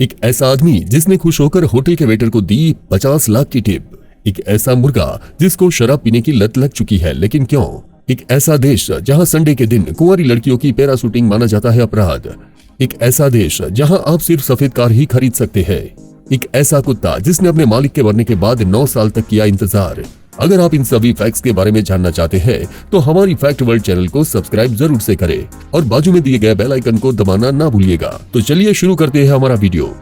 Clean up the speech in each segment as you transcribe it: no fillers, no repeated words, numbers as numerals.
एक ऐसा आदमी जिसने खुश होकर होटल के वेटर को दी 50 लाख की टिप। एक ऐसा मुर्गा जिसको शराब पीने की लत लग चुकी है, लेकिन क्यों? एक ऐसा देश जहां संडे के दिन कुंवारी लड़कियों की पैराशूटिंग माना जाता है अपराध। एक ऐसा देश जहां आप सिर्फ सफेद कार ही खरीद सकते हैं। एक ऐसा कुत्ता जिसने अपने मालिक के मरने के बाद 9 साल तक किया इंतजार। अगर आप इन सभी फैक्ट्स के बारे में जानना चाहते हैं तो हमारी फैक्ट वर्ल्ड चैनल को सब्सक्राइब जरूर से करें और बाजू में दिए गए बेल आइकन को दबाना ना भूलिएगा। तो चलिए शुरू करते हैं हमारा वीडियो।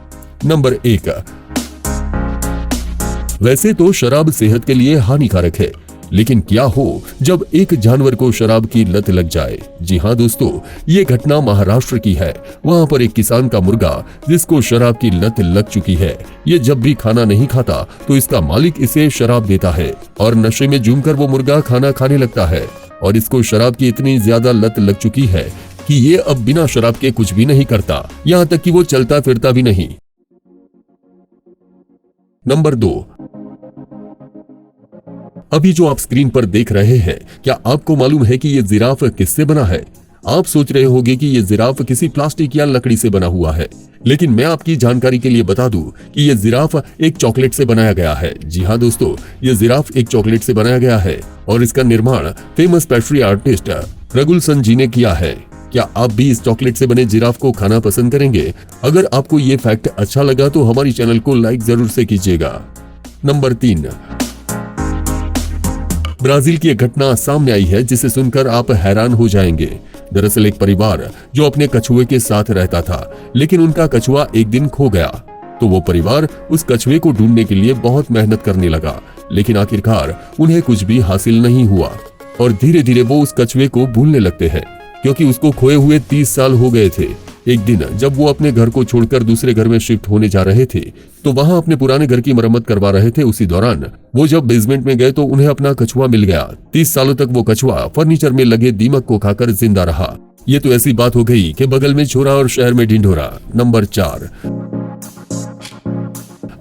नंबर 1। वैसे तो शराब सेहत के लिए हानिकारक है, लेकिन क्या हो जब एक जानवर को शराब की लत लग जाए? जी हाँ दोस्तों, ये घटना महाराष्ट्र की है। वहाँ पर एक किसान का मुर्गा जिसको शराब की लत लग चुकी है। ये जब भी खाना नहीं खाता तो इसका मालिक इसे शराब देता है और नशे में झूमकर वो मुर्गा खाना खाने लगता है। और इसको शराब की इतनी ज्यादा लत लग चुकी है कि ये अब बिना शराब के कुछ भी नहीं करता, यहाँ तक कि वो चलता फिरता भी नहीं। नंबर 2। अभी जो आप स्क्रीन पर देख रहे हैं, क्या आपको मालूम है कि ये जिराफ किससे बना है? आप सोच रहे होंगे कि ये जिराफ किसी प्लास्टिक या लकड़ी से बना हुआ है, लेकिन मैं आपकी जानकारी के लिए बता दूं कि ये जिराफ एक चॉकलेट से बनाया गया है। जी हाँ दोस्तों, ये जिराफ एक चॉकलेट से बनाया गया है और इसका निर्माण फेमस पेस्ट्री आर्टिस्ट रघुलसन जी ने किया है। क्या आप भी इस चॉकलेट से बने जिराफ को खाना पसंद करेंगे? अगर आपको ये फैक्ट अच्छा लगा तो हमारी चैनल को लाइक जरूर से कीजिएगा। नंबर 3। ब्राजील की एक घटना सामने आई है जिसे सुनकर आप हैरान हो जाएंगे। दरअसल एक परिवार जो अपने कछुए के साथ रहता था, लेकिन उनका कछुआ एक दिन खो गया। तो वो परिवार उस कछुए को ढूंढने के लिए बहुत मेहनत करने लगा, लेकिन आखिरकार उन्हें कुछ भी हासिल नहीं हुआ और धीरे धीरे वो उस कछुए को भूलने लगते हैं, क्योंकि उसको खोए हुए 30 साल हो गए थे। एक दिन जब वो अपने घर को छोड़कर दूसरे घर में शिफ्ट होने जा रहे थे तो वहां अपने पुराने घर की मरम्मत करवा रहे थे। उसी दौरान वो जब बेसमेंट में गए तो उन्हें अपना कछुआ मिल गया। 30 सालों तक वो कछुआ फर्नीचर में लगे दीमक को खाकर जिंदा रहा। ये तो ऐसी बात हो गई कि बगल में छोरा और शहर में ढिंढोरा। नंबर 4।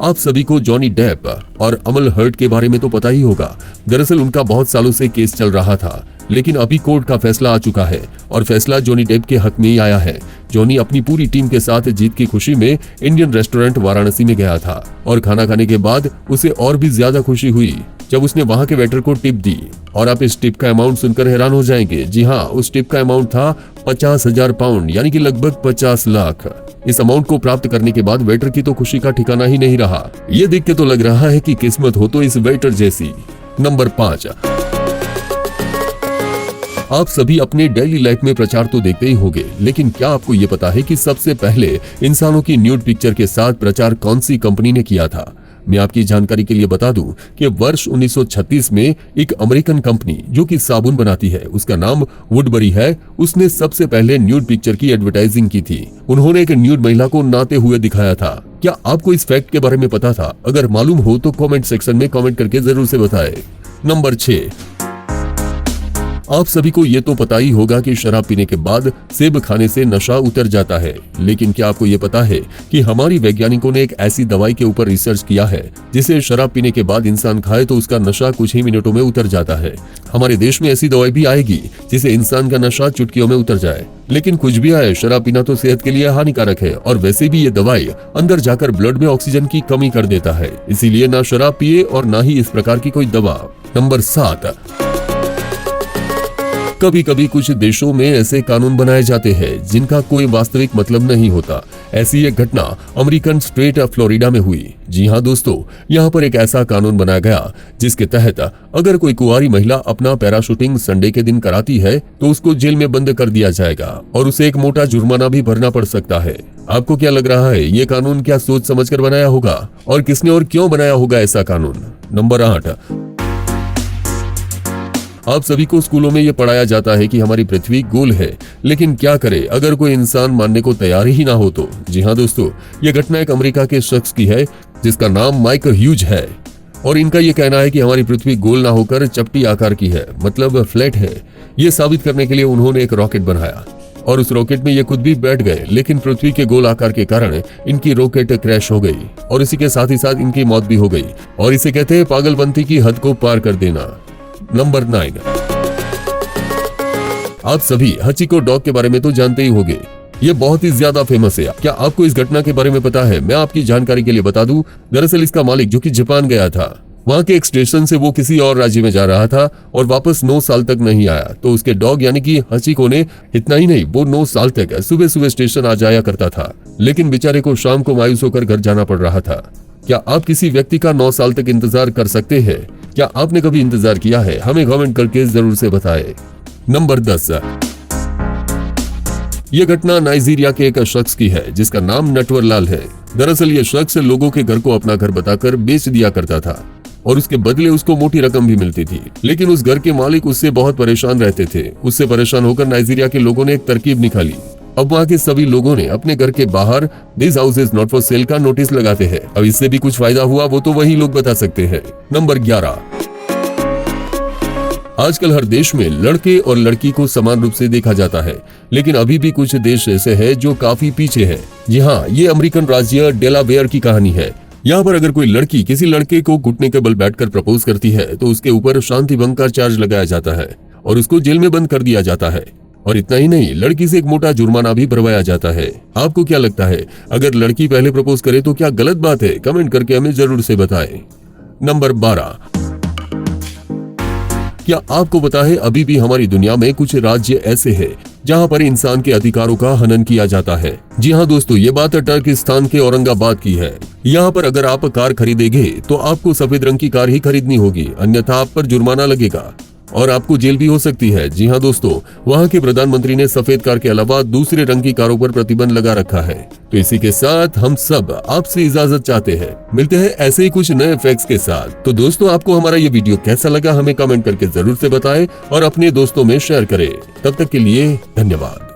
आप सभी को जॉनी डेप और अमल हर्ट के बारे में तो पता ही होगा। दरअसल उनका बहुत सालों से केस चल रहा था, लेकिन अभी कोर्ट का फैसला आ चुका है और फैसला जॉनी डेप के हक में ही आया है। जॉनी अपनी पूरी टीम के साथ जीत की खुशी में इंडियन रेस्टोरेंट वाराणसी में गया था और खाना खाने के बाद उसे और भी ज्यादा खुशी हुई जब उसने वहां के वेटर को टिप दी। और आप इस टिप का अमाउंट सुनकर हैरान हो जाएंगे। जी हाँ, उस टिप का अमाउंट था 50,000 पाउंड, यानी कि लगभग 50 लाख। इस अमाउंट को प्राप्त करने के बाद वेटर की तो खुशी का ठिकाना ही नहीं रहा। ये देख के तो लग रहा है कि किस्मत हो तो इस वेटर जैसी। नंबर 5। आप सभी अपने डेली लाइफ में प्रचार तो देखते ही होंगे, लेकिन क्या आपको ये पता है कि सबसे पहले इंसानों की न्यूड पिक्चर के साथ प्रचार कौन सी कंपनी ने किया था? मैं आपकी जानकारी के लिए बता दूं कि वर्ष 1936 में एक अमेरिकन कंपनी जो कि साबुन बनाती है, उसका नाम वुडबरी है, उसने सबसे पहले न्यूड पिक्चर की एडवर्टाइजिंग की थी। उन्होंने एक न्यूड महिला को नहाते हुए दिखाया था। क्या आपको इस फैक्ट के बारे में पता था? अगर मालूम हो तो कॉमेंट सेक्शन में कॉमेंट करके जरूर से बताएं। नंबर 6। आप सभी को ये तो पता ही होगा कि शराब पीने के बाद सेब खाने से नशा उतर जाता है, लेकिन क्या आपको ये पता है कि हमारी वैज्ञानिकों ने एक ऐसी दवाई के ऊपर रिसर्च किया है जिसे शराब पीने के बाद इंसान खाए तो उसका नशा कुछ ही मिनटों में उतर जाता है। हमारे देश में ऐसी दवाई भी आएगी जिसे इंसान का नशा चुटकियों में उतर जाए। लेकिन कुछ भी आए, शराब पीना तो सेहत के लिए हानिकारक है और वैसे भी ये दवाई अंदर जाकर ब्लड में ऑक्सीजन की कमी कर देता है। इसीलिए ना शराब पिए और ना ही इस प्रकार की कोई दवा। नंबर 7। कभी कभी कुछ देशों में ऐसे कानून बनाए जाते हैं जिनका कोई वास्तविक मतलब नहीं होता। ऐसी एक घटना अमेरिकन स्टेट फ्लोरिडा में हुई। जी हाँ दोस्तों, यहाँ पर एक ऐसा कानून बनाया गया जिसके तहत अगर कोई कुंवारी महिला अपना पैराशूटिंग संडे के दिन कराती है तो उसको जेल में बंद कर दिया जाएगा और उसे एक मोटा जुर्माना भी भरना पड़ सकता है। आपको क्या लग रहा है, ये कानून क्या सोच समझकर बनाया होगा और किसने और क्यों बनाया होगा ऐसा कानून? नंबर 8। आप सभी को स्कूलों में ये पढ़ाया जाता है कि हमारी पृथ्वी गोल है, लेकिन क्या करे अगर कोई इंसान मानने को तैयार ही ना हो तो? जी हाँ दोस्तों, ये घटना एक अमेरिका के शख्स की है जिसका नाम माइक ह्यूज है और इनका ये कहना है कि हमारी पृथ्वी गोल ना होकर चपटी आकार की है, मतलब फ्लैट है। ये साबित करने के लिए उन्होंने एक रॉकेट बनाया और उस रॉकेट में ये खुद भी बैठ गए, लेकिन पृथ्वी के गोल आकार के कारण इनकी रॉकेट क्रैश हो गई और इसी के साथ ही साथ इनकी मौत भी हो गई और इसे कहते हैं पागलपंती की हद को पार कर देना। नंबर 9। आप सभी हचिको डॉग के बारे में तो जानते ही होंगे। ये बहुत ही ज्यादा फेमस है। क्या आपको इस घटना के बारे में पता है? मैं आपकी जानकारी के लिए बता दूं, दरअसल इसका मालिक जो कि जापान गया था, वहाँ के एक स्टेशन से वो किसी और राज्य में जा रहा था और वापस 9 साल तक नहीं आया। तो उसके डॉग यानी कि हचिको ने, इतना ही नहीं, वो 9 साल तक सुबह सुबह स्टेशन आ जाया करता था, लेकिन बेचारे को शाम को मायूस होकर घर जाना पड़ रहा था। क्या आप किसी व्यक्ति का 9 साल तक इंतजार कर सकते हैं? क्या आपने कभी इंतजार किया है? हमें कमेंट करके जरूर से बताएं। नंबर 10। यह घटना नाइजीरिया के एक शख्स की है जिसका नाम नटवर लाल है। दरअसल ये शख्स लोगों के घर को अपना घर बताकर बेच दिया करता था और उसके बदले उसको मोटी रकम भी मिलती थी, लेकिन उस घर के मालिक उससे बहुत परेशान रहते थे। उससे परेशान होकर नाइजीरिया के लोगों ने एक तरकीब निकाली। अब वहाँ के सभी लोगों ने अपने घर के बाहर this house is not for sale का नोटिस लगाते हैं। अब इससे भी कुछ फायदा हुआ वो तो वही लोग बता सकते हैं। नंबर 11। आजकल हर देश में लड़के और लड़की को समान रूप से देखा जाता है, लेकिन अभी भी कुछ देश ऐसे हैं जो काफी पीछे हैं। जी हाँ, ये अमेरिकन राज्य डेलावेयर की कहानी है। यहाँ पर अगर कोई लड़की किसी लड़के को घुटने के बल बैठकर प्रपोज करती है तो उसके ऊपर शांति भंग का चार्ज लगाया जाता है और उसको जेल में बंद कर दिया जाता है। और इतना ही नहीं, लड़की से एक मोटा जुर्माना भी भरवाया जाता है। आपको क्या लगता है, अगर लड़की पहले प्रपोज करे तो क्या गलत बात है? कमेंट करके हमें जरूर से बताएं। नंबर 12। क्या आपको पता है अभी भी हमारी दुनिया में कुछ राज्य ऐसे हैं जहां पर इंसान के अधिकारों का हनन किया जाता है? जी हाँ दोस्तों, ये बात टर्किस्तान के औरंगाबाद की है। यहाँ पर अगर आप कार खरीदेंगे तो आपको सफेद रंग की कार ही खरीदनी होगी, अन्यथा आप पर जुर्माना लगेगा और आपको जेल भी हो सकती है। जी हाँ दोस्तों, वहाँ के प्रधानमंत्री ने सफेद कार के अलावा दूसरे रंग की कारों पर प्रतिबंध लगा रखा है। तो इसी के साथ हम सब आपसे इजाजत चाहते हैं। मिलते हैं ऐसे ही कुछ नए फैक्ट्स के साथ। तो दोस्तों, आपको हमारा ये वीडियो कैसा लगा हमें कमेंट करके जरूर से बताएं और अपने दोस्तों में शेयर करें। तब तक के लिए धन्यवाद।